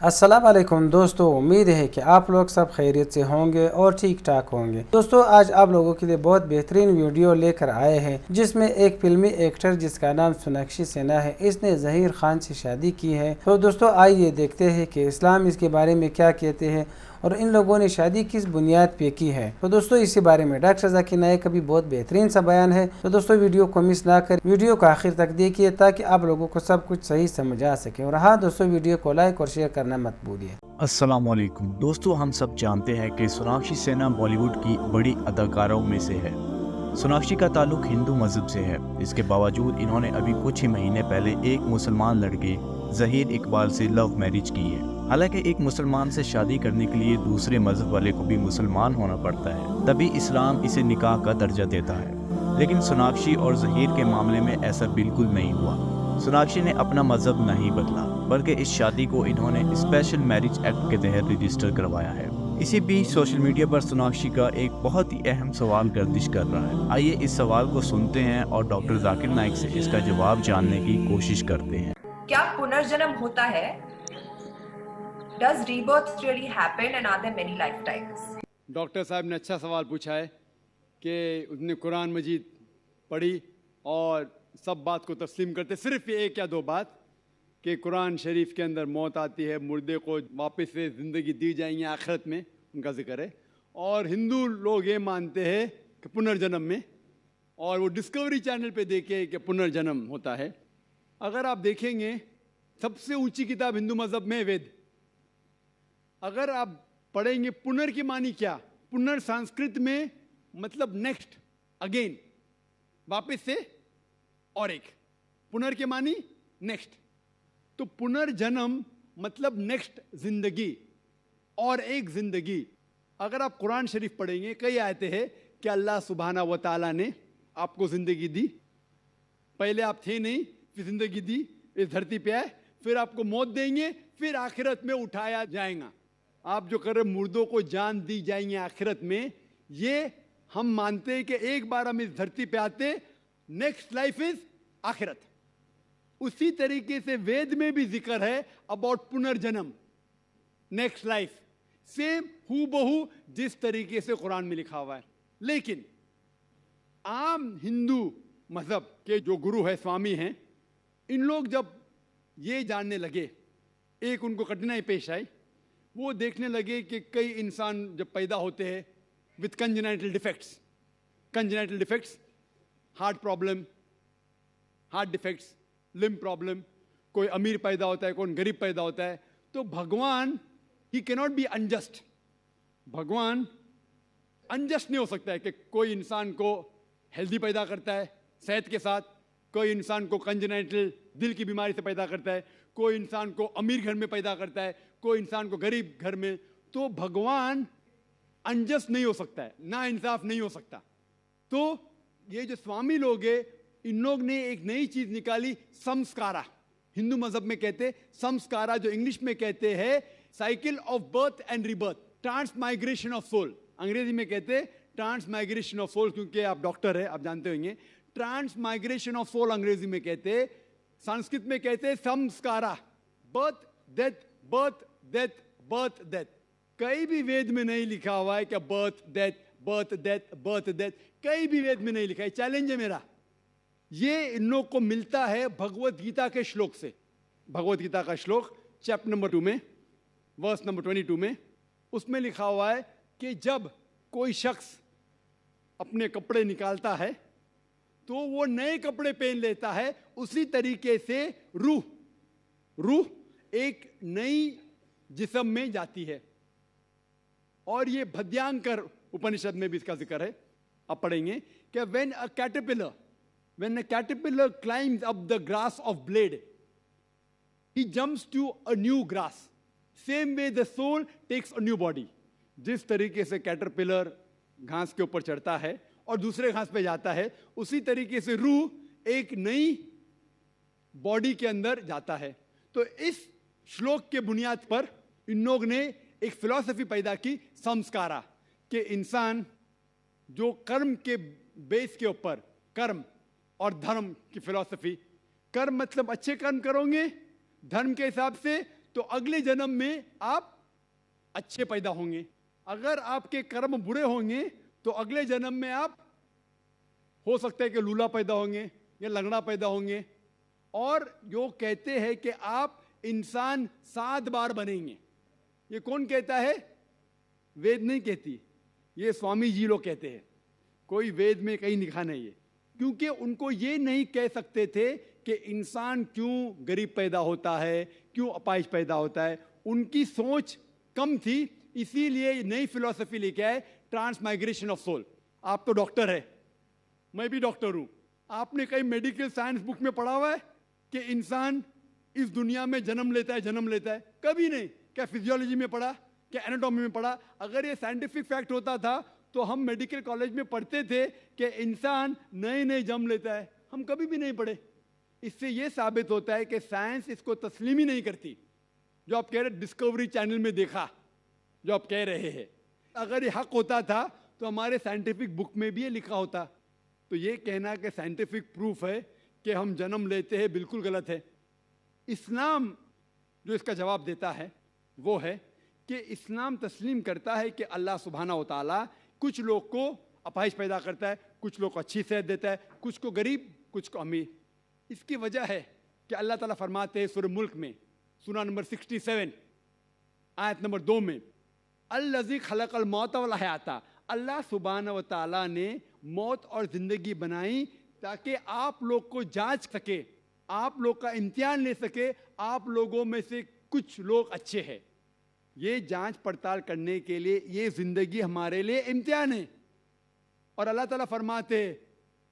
السلام علیکم دوستو، امید ہے کہ آپ لوگ سب خیریت سے ہوں گے اور ٹھیک ٹھاک ہوں گے۔ دوستو آج آپ لوگوں کے لیے بہت بہترین ویڈیو لے کر آئے ہیں، جس میں ایک فلمی ایکٹر جس کا نام سوناکشی سنہا ہے، اس نے ظہیر خان سے شادی کی ہے۔ تو دوستو آئیے دیکھتے ہیں کہ اسلام اس کے بارے میں کیا کہتے ہیں اور ان لوگوں نے شادی کس بنیاد پہ کی ہے۔ تو دوستو اسی بارے میں ڈاکٹر ذاکر نائک کا بھی بہت بہترین سا بیان ہے۔ تو دوستو ویڈیو کو مس نہ کر ویڈیو کو آخر تک دیکھیے تاکہ آپ لوگوں کو سب کچھ صحیح سمجھ آ سکے، اور ہاں دوستو ویڈیو کو لائک اور شیئر کرنا مت بھولیے۔ السلام علیکم دوستو، ہم سب جانتے ہیں کہ سوناکشی سنہا بالی ووڈ کی بڑی اداکاروں میں سے ہے۔ سوناکشی کا تعلق ہندو مذہب سے ہے، اس کے باوجود انہوں نے ابھی کچھ ہی مہینے پہلے ایک مسلمان لڑکے ظہیر اقبال سے لو میرج کی ہے۔ حالانکہ ایک مسلمان سے شادی کرنے کے لیے دوسرے مذہب والے کو بھی مسلمان ہونا پڑتا ہے، تبھی اسلام اسے نکاح کا درجہ دیتا ہے۔ لیکن سوناکشی اور ظہیر کے معاملے میں ایسا بالکل نہیں ہوا۔ سوناکشی نے اپنا مذہب نہیں بدلا، بلکہ اس شادی کو انہوں نے اسپیشل میرج ایکٹ کے تحت رجسٹر کروایا ہے۔ اسی بیچ سوشل میڈیا پر سوناکشی کا ایک بہت ہی اہم سوال گردش کر رہا ہے۔ آئیے اس سوال کو سنتے ہیں اور ڈاکٹر ذاکر نائک سے اس کا جواب جاننے کی کوشش کرتے ہیں۔ کیا پنرجنم ہوتا ہے؟ Does rebirth really happen and are there many lifetimes? Doctor صاحب نے اچھا سوال پوچھا ہے کہ اس نے قرآن مجید پڑھی اور سب بات کو تسلیم کرتے، صرف یہ ایک یا دو بات کہ قرآن شریف کے اندر موت آتی ہے، مردے کو واپس سے زندگی دی جائیں گی آخرت میں، ان کا ذکر ہے۔ اور ہندو لوگ یہ مانتے ہیں کہ پنرجنم میں، اور وہ ڈسکوری چینل پہ دیکھے کہ پنرجنم ہوتا ہے۔ اگر آپ دیکھیں گے سب سے اونچی کتاب ہندو مذہب میں وید، اگر آپ پڑھیں گے پنر کی معنی کیا، پنر سنسکرت میں مطلب نیکسٹ، اگین، واپس سے، اور ایک، پنر کے معنی نیکسٹ، تو پنرجنم مطلب نیکسٹ زندگی، اور ایک زندگی۔ اگر آپ قرآن شریف پڑھیں گے کئی آیتیں ہیں کہ اللہ سبحانہ و تعالیٰ نے آپ کو زندگی دی، پہلے آپ تھے نہیں، پھر زندگی دی، اس دھرتی پہ آئے، پھر آپ کو موت دیں گے، پھر آخرت میں اٹھایا جائے گا۔ آپ جو کر رہے مردوں کو جان دی جائیں گے آخرت میں، یہ ہم مانتے ہیں کہ ایک بار ہم اس دھرتی پہ آتے، نیکسٹ لائف از آخرت۔ اسی طریقے سے وید میں بھی ذکر ہے اباؤٹ پنرجنم، نیکسٹ لائف، سیم ہو بہو جس طریقے سے قرآن میں لکھا ہوا ہے۔ لیکن عام ہندو مذہب کے جو گرو ہے، سوامی ہیں، ان لوگ جب یہ جاننے لگے، ایک ان کو کٹھنائی پیش آئی، وہ دیکھنے لگے کہ کئی انسان جب پیدا ہوتے ہیں with congenital defects, heart problem, heart defects, limb problem, کوئی امیر پیدا ہوتا ہے، کوئی غریب پیدا ہوتا ہے، تو بھگوان ہی کیناٹ بی انجسٹ، بھگوان انجسٹ نہیں ہو سکتا ہے کہ کوئی انسان کو ہیلدی پیدا کرتا ہے صحت کے ساتھ، کوئی انسان کو کنجنائٹل دل کی بیماری سے پیدا کرتا ہے، کوئی انسان کو امیر گھر میں پیدا کرتا ہے، کوئی انسان کو غریب گھر میں، تو بھگوان انجسٹ نہیں ہو سکتا ہے، نا انصاف نہیں ہو سکتا۔ تو یہ جو سوامی لوگ ہیں، ان لوگ نے ایک نئی چیز نکالی، سمسکارا، ہندو مذہب میں کہتے سمسکارا، جو انگلش میں کہتے ہیں cycle of birth and rebirth, transmigration of soul, انگریزی میں کہتے ٹرانس مائگریشن آف سول، کیونکہ آپ ڈاکٹر ہیں، آپ جانتے ہوں گے، ٹرانس مائگریشن آف سول انگریزی میں کہتے، سنسکرت میں کہتے سمسکارا، birth death, birth death, birth death. کہیں بھی وید میں نہیں لکھا ہوا ہے کہ birth death, birth death, birth death, کہیں بھی وید میں نہیں لکھا ہے۔ چیلنج ہے میرا، یہ ان لوگ کو ملتا ہے بھگوت گیتا کے شلوک سے۔ بھگوت گیتا کا شلوک چیپٹر نمبر 2 میں، ورس نمبر 22 میں، اس میں لکھا ہوا ہے کہ جب کوئی شخص اپنے کپڑے نکالتا ہے تو وہ نئے کپڑے پہن لیتا ہے، اسی طریقے سے روح ایک نئی جسم میں جاتی ہے۔ اور یہ بھدیانکر اپنشد میں بھی اس کا ذکر ہے، آپ پڑھیں گے کہ when a caterpillar climbs up the grass of blade, he jumps to a new grass. Same way the soul takes a new body. جس طریقے سے کیٹرپلر گھاس کے اوپر چڑھتا ہے اور دوسرے گھاس پہ جاتا ہے، اسی طریقے سے روح ایک نئی باڈی کے اندر جاتا ہے۔ تو اس شلوک کے بنیاد پر ان لوگ نے ایک فلسفی پیدا کی، سمسکارا، کہ انسان جو کرم کے بیس کے اوپر، کرم اور دھرم کی فلسفی، کرم مطلب اچھے کرم کرو گے دھرم کے حساب سے تو اگلے جنم میں آپ اچھے پیدا ہوں گے. اگر آپ کے کرم برے ہوں گے تو اگلے جنم میں آپ ہو سکتا ہے کہ لولا پیدا ہوں گے یا لنگڑا پیدا ہوں گے. اور جو کہتے ہیں کہ آپ انسان 7 بار بنیں گے, یہ کون کہتا ہے؟ وید نہیں کہتی, یہ سوامی جی لوگ کہتے ہیں. کوئی وید میں کہیں لکھا نہیں ہے, کیونکہ ان کو یہ نہیں کہہ سکتے تھے کہ انسان کیوں غریب پیدا ہوتا ہے, کیوں اپائش پیدا ہوتا ہے. ان کی سوچ کم تھی, اسی لیے نئی فلسفی لے کے آئے, ٹرانس مائگریشن آف سول. آپ تو ڈاکٹر ہے, میں بھی ڈاکٹر ہوں. آپ نے کئی میڈیکل سائنس بک میں پڑھا ہوا ہے کہ انسان اس دنیا میں جنم لیتا ہے؟ کبھی نہیں. کیا فزیولوجی میں پڑھا, کیا ایناٹومی میں پڑھا؟ اگر یہ سائنٹیفک فیکٹ ہوتا تھا تو ہم میڈیکل کالج میں پڑھتے تھے کہ انسان نئے جنم لیتا ہے. ہم کبھی بھی نہیں پڑھے. اس سے یہ ثابت ہوتا ہے کہ سائنس اس کو تسلیم ہی نہیں کرتی. جو آپ کہہ رہے ڈسکوری چینل میں دیکھا, جو آپ کہہ رہے ہیں, اگر یہ حق ہوتا تھا تو ہمارے سائنٹیفک بک میں بھی یہ لکھا ہوتا. تو یہ کہنا کہ سائنٹیفک پروف ہے کہ ہم جنم لیتے ہیں, بالکل غلط ہے. اسلام جو اس کا جواب دیتا ہے وہ ہے کہ اسلام تسلیم کرتا ہے کہ اللہ سبحانہ و تعالیٰ کچھ لوگ کو اپائش پیدا کرتا ہے, کچھ لوگ کو اچھی صحت دیتا ہے, کچھ کو غریب, کچھ کو امیر. اس کی وجہ ہے کہ اللہ تعالیٰ فرماتے ہیں سورہ ملک میں, سورہ نمبر 67 آیت نمبر 2 میں, الذی خلق الموت والحیات, اللہ سبحانہ و تعالیٰ نے موت اور زندگی بنائی تاکہ آپ لوگ کو جانچ سکے, آپ لوگ کا امتحان لے سکے, آپ لوگوں میں سے کچھ لوگ اچھے ہیں. یہ جانچ پڑتال کرنے کے لیے یہ زندگی ہمارے لیے امتحان ہے. اور اللہ تعالیٰ فرماتے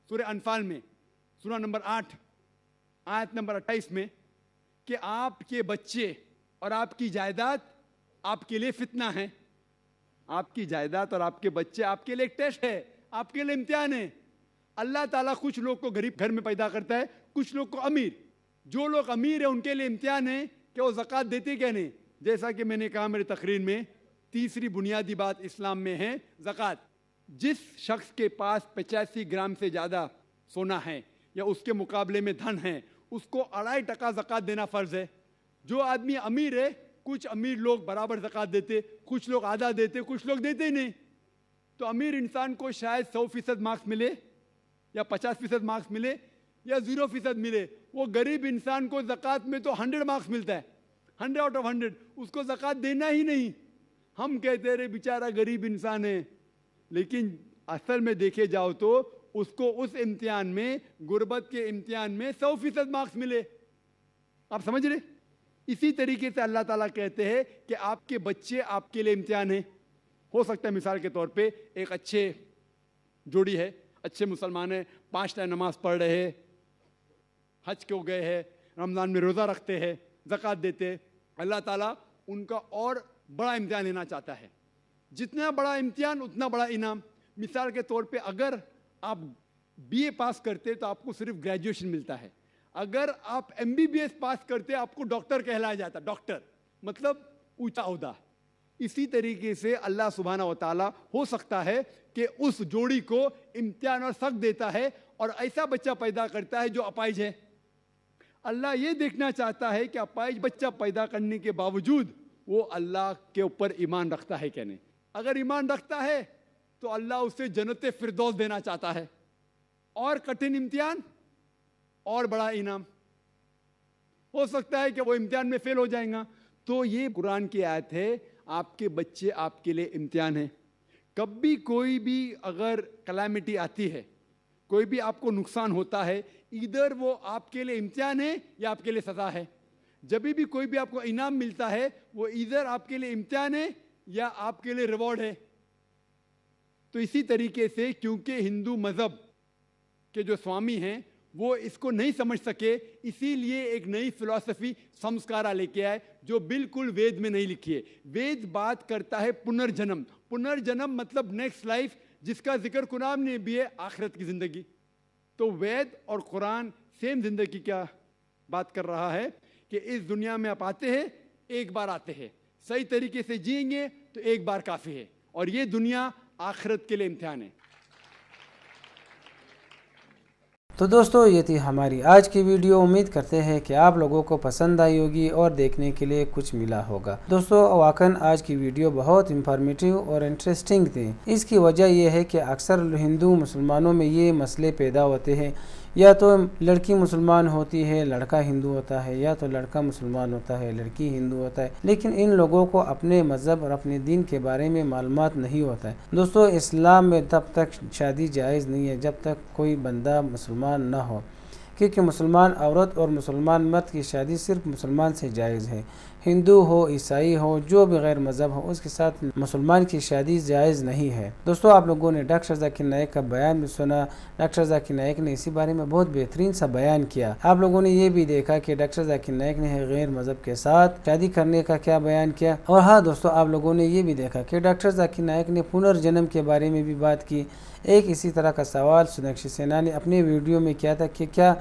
سورہ انفال میں, سورہ نمبر 8 آیت نمبر 28 میں, کہ آپ کے بچے اور آپ کی جائیداد آپ کے لیے فتنہ ہے. آپ کی جائیداد اور آپ کے بچے آپ کے لیے ایک ٹیسٹ ہے, آپ کے لیے امتحان ہے. اللہ تعالیٰ کچھ لوگ کو غریب گھر میں پیدا کرتا ہے, کچھ لوگ کو امیر. جو لوگ امیر ہیں ان کے لیے امتحان ہے کہ وہ زکوٰۃ دیتے کیا نہیں. جیسا کہ میں نے کہا میری تقریر میں, تیسری بنیادی بات اسلام میں ہے زکوٰۃ. جس شخص کے پاس 85 گرام سے زیادہ سونا ہے یا اس کے مقابلے میں دھن ہے, اس کو 2.5% زکوٰۃ دینا فرض ہے. جو آدمی امیر ہے, کچھ امیر لوگ برابر زکوٰۃ دیتے, کچھ لوگ آدھا دیتے, کچھ لوگ دیتے ہی نہیں. تو امیر انسان کو شاید 100% مارکس ملے یا 50% مارکس ملے یا 0% ملے. وہ غریب انسان کو زکوٰۃ میں تو 100 مارکس ملتا ہے, 100 آؤٹ آف 100. اس کو زکوٰۃ دینا ہی نہیں. ہم کہتے رہے بیچارہ غریب انسان ہے, لیکن اصل میں دیکھے جاؤ تو اس کو اس امتحان میں, غربت کے امتحان میں 100% مارکس ملے. آپ سمجھ رہے؟ اسی طریقے سے اللہ تعالیٰ کہتے ہیں کہ آپ کے بچے آپ کے لیے امتحان ہے. ہو سکتا ہے مثال کے طور پہ ایک اچھے جوڑی ہے, اچھے مسلمان ہیں, 5 ٹائم نماز پڑھ رہے ہیں, حج کو گئے ہیں, رمضان میں روزہ رکھتے ہیں, زکوٰۃ دیتے. اللہ تعالیٰ ان کا اور بڑا امتحان لینا چاہتا ہے. جتنا بڑا امتحان اتنا بڑا انعام. مثال کے طور پہ اگر آپ BA پاس کرتے تو آپ کو صرف گریجویشن ملتا ہے. اگر آپ MBBS پاس کرتے آپ کو ڈاکٹر کہلایا جاتا. ڈاکٹر مطلب اونچا عہدہ. اسی طریقے سے اللہ سبحانہ و تعالیٰ ہو سکتا ہے کہ اس جوڑی کو امتحان اور سخت دیتا ہے اور ایسا بچہ پیدا کرتا ہے جو اپائج ہے. اللہ یہ دیکھنا چاہتا ہے کہ اپائج بچہ پیدا کرنے کے باوجود وہ اللہ کے اوپر ایمان رکھتا ہے کہ نہیں. اگر ایمان رکھتا ہے تو اللہ اسے جنت فردوس دینا چاہتا ہے. اور کٹھن امتحان اور بڑا انعام. ہو سکتا ہے کہ وہ امتحان میں فیل ہو جائیں گا. تو یہ قرآن کی آیت ہے, آپ کے بچے آپ کے لیے امتحان ہے. کبھی کوئی بھی اگر کلیمٹی آتی ہے, کوئی بھی آپ کو نقصان ہوتا ہے, ادھر وہ آپ کے لیے امتحان ہے یا آپ کے لیے سزا ہے. جب بھی کوئی بھی آپ کو انعام ملتا ہے وہ ادھر آپ کے لیے امتحان ہے یا آپ کے لیے ریوارڈ ہے. تو اسی طریقے سے کیونکہ ہندو مذہب کے جو سوامی ہیں وہ اس کو نہیں سمجھ سکے, اسی لیے ایک نئی فلسفی سمسکارا لے کے آئے جو بالکل وید میں نہیں لکھی ہے. وید بات کرتا ہے پنرجنم. پنرجنم مطلب نیکسٹ لائف, جس کا ذکر قرآن نے بھی ہے, آخرت کی زندگی. تو وید اور قرآن سیم زندگی کیا بات کر رہا ہے کہ اس دنیا میں آپ آتے ہیں, ایک بار آتے ہیں, صحیح طریقے سے جئیں گے تو ایک بار کافی ہے, اور یہ دنیا آخرت کے لیے امتحان ہے. تو تو دوستو یہ تھی ہماری آج کی ویڈیو. امید کرتے ہیں کہ آپ لوگوں کو پسند آئی ہوگی اور دیکھنے کے لیے کچھ ملا ہوگا. دوستو واقعاً آج کی ویڈیو بہت انفارمیٹیو اور انٹرسٹنگ تھی. اس کی وجہ یہ ہے کہ اکثر ہندو مسلمانوں میں یہ مسئلے پیدا ہوتے ہیں، یا تو لڑکی مسلمان ہوتی ہے لڑکا ہندو ہوتا ہے، یا تو لڑکا مسلمان ہوتا ہے لڑکی ہندو ہوتا ہے، لیکن ان لوگوں کو اپنے مذہب اور اپنے دین کے بارے میں معلومات نہیں ہوتا ہے. دوستو اسلام میں تب تک شادی جائز نہیں ہے جب تک کوئی بندہ مسلمان نہ ہو، کیونکہ مسلمان عورت اور مسلمان مرد کی شادی صرف مسلمان سے جائز ہے. ہندو ہو، عیسائی ہو، جو بھی غیر مذہب ہو، اس کے ساتھ مسلمان کی شادی جائز نہیں ہے. دوستو آپ لوگوں نے ڈاکٹر ذاکر نائک کا بیان بھی سنا. ڈاکٹر ذاکر نائک نے اسی بارے میں بہت بہترین سا بیان کیا. آپ لوگوں نے یہ بھی دیکھا کہ ڈاکٹر ذاکر نائک نے غیر مذہب کے ساتھ شادی کرنے کا کیا بیان کیا. اور ہاں دوستو آپ لوگوں نے یہ بھی دیکھا کہ ڈاکٹر ذاکر نائک نے پنرجنم کے بارے میں بھی بات کی. ایک اسی طرح کا سوال سوناکشی سنہا نے اپنے ویڈیو میں کیا تھا کہ کیا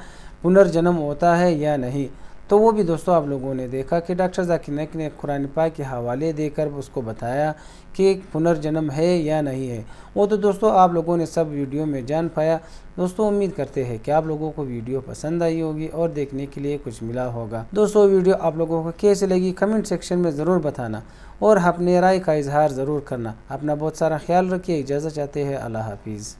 پنرجنم ہوتا ہے یا نہیں. تو وہ بھی دوستو آپ لوگوں نے دیکھا کہ ڈاکٹر ذاکر نائک نے قرآن پاک کے حوالے دے کر اس کو بتایا کہ پنرجنم ہے یا نہیں ہے. وہ تو دوستو آپ لوگوں نے سب ویڈیو میں جان پایا. دوستو امید کرتے ہیں کہ آپ لوگوں کو ویڈیو پسند آئی ہوگی اور دیکھنے کے لیے کچھ ملا ہوگا. دوستو ویڈیو آپ لوگوں کو کیسے لگی کمنٹ سیکشن میں ضرور بتانا اور اپنے رائے کا اظہار ضرور کرنا. اپنا بہت سارا خیال رکھیے. اجازت چاہتے ہیں. اللہ حافظ.